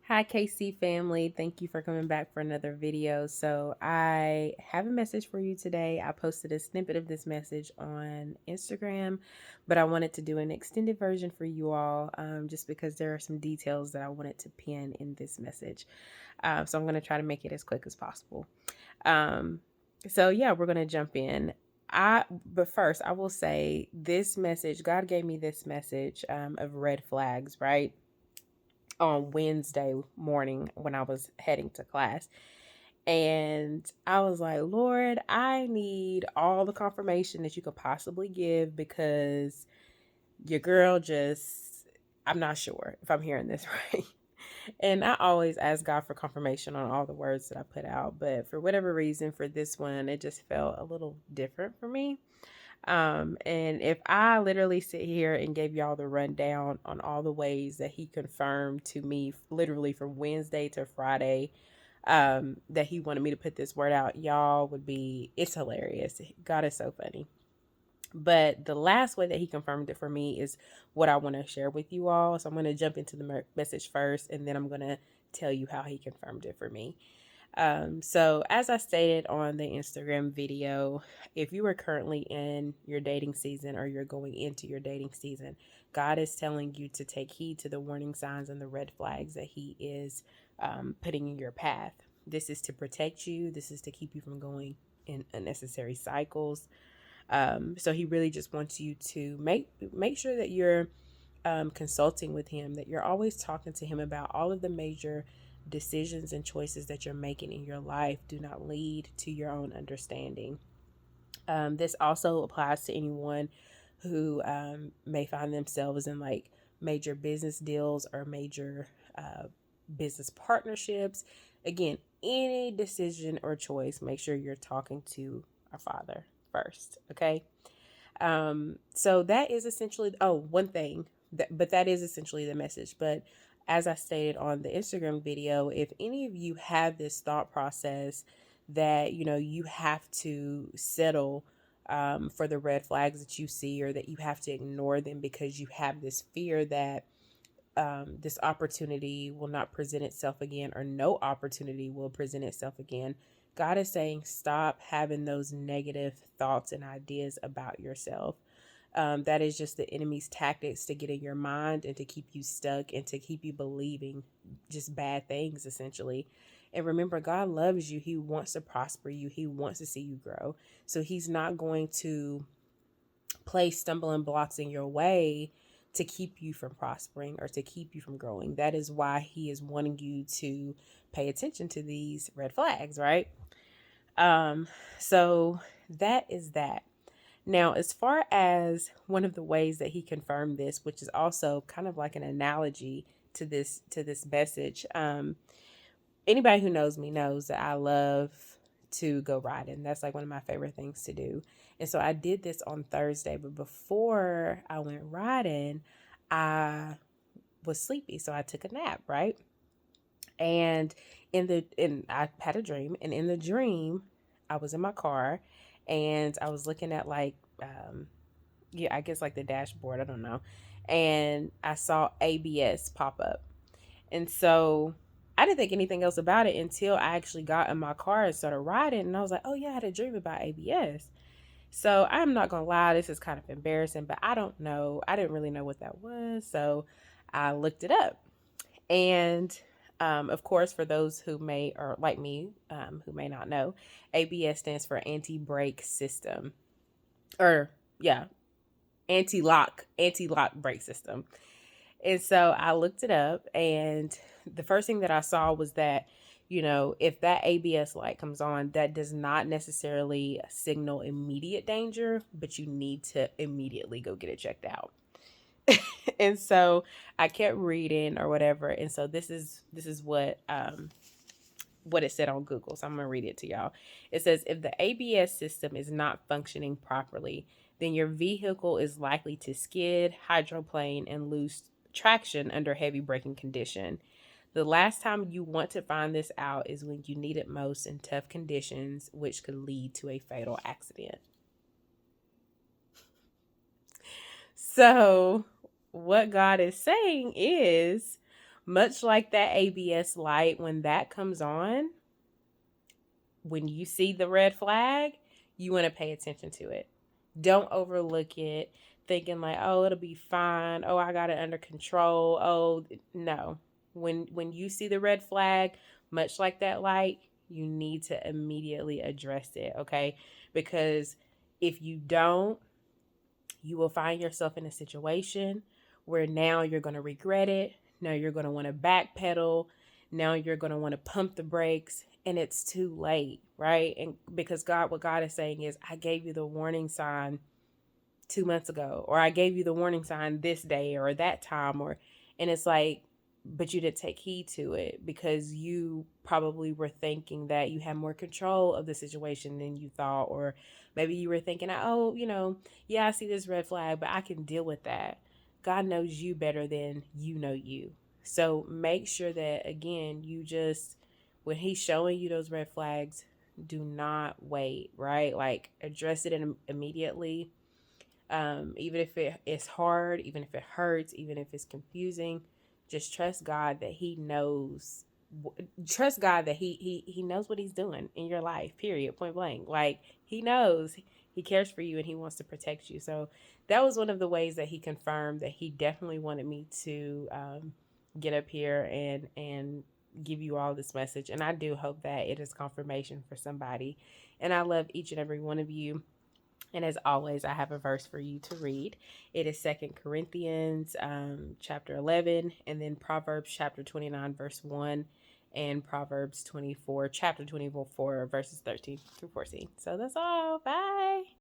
Hi, KC family. Thank you for coming back for another video. So, I have a message for you today. I posted a snippet of this message on Instagram, but I wanted to do an extended version for you all just because there are some details that I wanted to pin in this message. So, I'm going to try to make it as quick as possible. Um, yeah, we're going to jump in. But first, I will say this message, God gave me this message of red flags, right? On Wednesday morning when I was heading to class. And I was like, Lord, I need all the confirmation that you could possibly give because your girl just, I'm not sure if I'm hearing this right. And I always ask God for confirmation on all the words that I put out. But for whatever reason, for this one, it just felt a little different for me. And if I literally sit here and gave y'all the rundown on all the ways that he confirmed to me, literally from Wednesday to Friday, that he wanted me to put this word out, y'all would be, it's hilarious. God is so funny. But the last way that he confirmed it for me is what I want to share with you all. So I'm going to jump into the message first, and then I'm going to tell you how he confirmed it for me. So as I stated on the Instagram video, if you are currently in your dating season or you're going into your dating season, God is telling you to take heed to the warning signs and the red flags that He is putting in your path. This is to protect you. This is to keep you from going in unnecessary cycles. So He really just wants you to make sure that you're consulting with Him, that you're always talking to Him about all of the major decisions and choices that you're making in your life do not lead to your own understanding. This also applies to anyone who may find themselves in like major business deals or major business partnerships. Again, any decision or choice, make sure you're talking to our Father first, okay? So that is essentially, one thing, but that is essentially the message. But as I stated on the Instagram video, if any of you have this thought process that, you have to settle for the red flags that you see or that you have to ignore them because you have this fear that this opportunity will not present itself again or no opportunity will present itself again. God is saying, stop having those negative thoughts and ideas about yourself. That is just the enemy's tactics to get in your mind and to keep you stuck and to keep you believing just bad things, essentially. And remember, God loves you. He wants to prosper you. He wants to see you grow. So He's not going to place stumbling blocks in your way to keep you from prospering or to keep you from growing. That is why He is wanting you to pay attention to these red flags, right? Um, so that is that. Now, as far as one of the ways that he confirmed this, which is also kind of like an analogy to this message, anybody who knows me knows that I love to go riding. That's like one of my favorite things to do. And so I did this on Thursday, but before I went riding, I was sleepy, so I took a nap, right? And I had a dream, and in the dream, I was in my car, and I was looking at like yeah, I guess like the dashboard, I don't know, and I saw ABS pop up, and so I didn't think anything else about it until I actually got in my car and started riding, and I was like, oh yeah, I had a dream about ABS. So I'm not gonna lie, this is kind of embarrassing, but I don't know, I didn't really know what that was, so I looked it up. And of course, for those who may, or like me, who may not know, ABS stands for anti brake system, or yeah, anti lock brake system. And so I looked it up, and the first thing that I saw was that, if that ABS light comes on, that does not necessarily signal immediate danger, but you need to immediately go get it checked out. And so I kept reading or whatever, and so this is what it said on Google. So I'm gonna read it to y'all. It says if the ABS system is not functioning properly, then your vehicle is likely to skid, hydroplane, and lose traction under heavy braking condition. The last time you want to find this out is when you need it most in tough conditions, which could lead to a fatal accident. So, what God is saying is much like that ABS light, when that comes on, when you see the red flag, you want to pay attention to it. Don't overlook it thinking like, oh, it'll be fine. Oh, I got it under control. Oh, no. When you see the red flag, much like that light, you need to immediately address it, okay? Because if you don't, you will find yourself in a situation where now you're going to regret it. Now you're going to want to backpedal. Now you're going to want to pump the brakes, and it's too late, right? And because what God is saying is, I gave you the warning sign 2 months ago, or I gave you the warning sign this day or that time, and it's like, but you didn't take heed to it because you probably were thinking that you had more control of the situation than you thought, or maybe you were thinking, oh, yeah, I see this red flag, but I can deal with that. God knows you better than you know you. So make sure that, again, when he's showing you those red flags, do not wait, right? Like, address it immediately. Even if it is hard, even if it hurts, even if it's confusing, just trust God that He knows. Trust God that He knows what He's doing in your life. Period. Point blank. Like, He knows. He cares for you and He wants to protect you. So that was one of the ways that He confirmed that He definitely wanted me to get up here and give you all this message. And I do hope that it is confirmation for somebody. And I love each and every one of you. And as always, I have a verse for you to read. It is 2 Corinthians chapter 11, and then Proverbs chapter 29, verse 1, and Proverbs 24, chapter 24, verses 13 through 14. So that's all. Bye.